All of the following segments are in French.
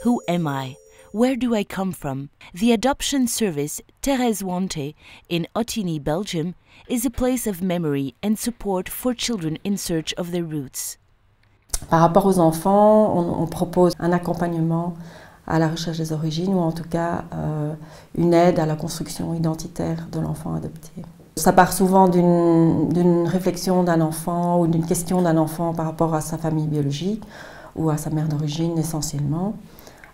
Who am I? Where do I come from? The adoption service Thérèse Wante in Otigny, Belgium, is a place of memory and support for children in search of their roots. Par rapport aux enfants, on propose un accompagnement à la recherche des origines ou en tout cas une aide à la construction identitaire de l'enfant adopté. Ça part souvent d'une réflexion d'un enfant ou d'une question d'un enfant par rapport à sa famille biologique ou à sa mère d'origine essentiellement,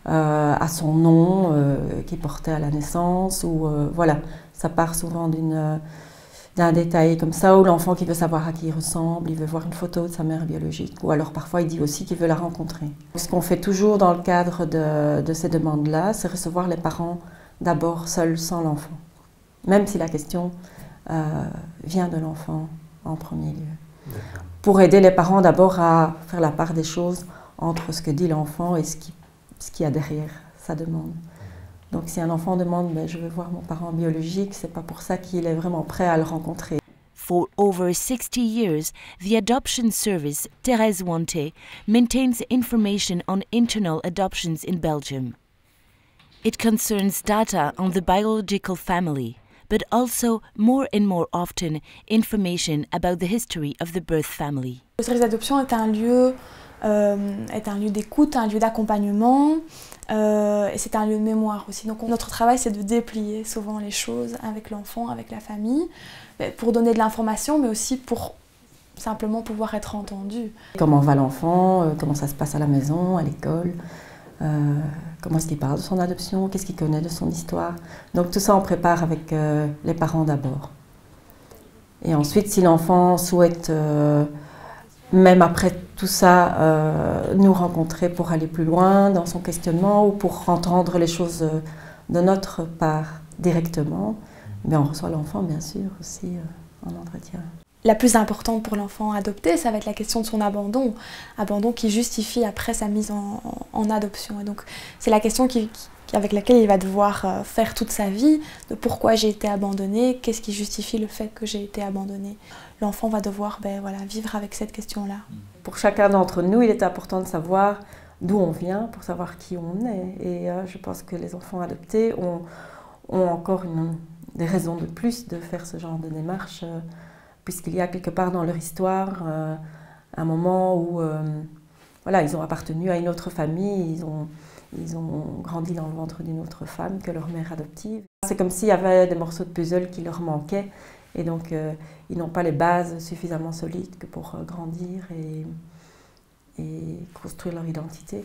à son nom qu'il portait à la naissance ou voilà, ça part souvent d'un détail comme ça, où l'enfant qui veut savoir à qui il ressemble, il veut voir une photo de sa mère biologique, ou alors parfois il dit aussi qu'il veut la rencontrer. Ce qu'on fait toujours dans le cadre de ces demandes-là, c'est recevoir les parents d'abord seuls, sans l'enfant, même si la question vient de l'enfant en premier lieu. Pour aider les parents d'abord à faire la part des choses entre ce que dit l'enfant et ce qu'il y a derrière sa demande. Donc si un enfant demande « je veux voir mon parent biologique », c'est pas pour ça qu'il est vraiment prêt à le rencontrer. For over 60 years, the adoption service Thérèse Wante maintains information on internal adoptions in Belgium. It concerns data on the biological family, but also, more and more often, information about the history of the birth family. Le service d'adoption est un lieu d'écoute, un lieu d'accompagnement, et c'est un lieu de mémoire aussi. Donc notre travail, c'est de déplier souvent les choses avec l'enfant, avec la famille, pour donner de l'information, mais aussi pour simplement pouvoir être entendu. Comment va l'enfant, comment ça se passe à la maison, à l'école, comment est-ce qu'il parle de son adoption, qu'est-ce qu'il connaît de son histoire. Donc tout ça, on prépare avec les parents d'abord. Et ensuite, si l'enfant souhaite, même après tout ça, nous rencontrer pour aller plus loin dans son questionnement ou pour entendre les choses de notre part directement, mais on reçoit l'enfant bien sûr aussi en entretien. La plus importante pour l'enfant adopté, ça va être la question de son abandon. Abandon qui justifie après sa mise en adoption. Et donc c'est la question avec laquelle il va devoir faire toute sa vie, de pourquoi j'ai été abandonné, qu'est-ce qui justifie le fait que j'ai été abandonné. L'enfant va devoir vivre avec cette question-là. Pour chacun d'entre nous, il est important de savoir d'où on vient, pour savoir qui on est. Et je pense que les enfants adoptés ont encore des raisons de plus de faire ce genre de démarche, puisqu'il y a quelque part dans leur histoire un moment où voilà, ils ont appartenu à une autre famille, ils ont grandi dans le ventre d'une autre femme que leur mère adoptive. C'est comme s'il y avait des morceaux de puzzle qui leur manquaient et donc ils n'ont pas les bases suffisamment solides que pour grandir et construire leur identité.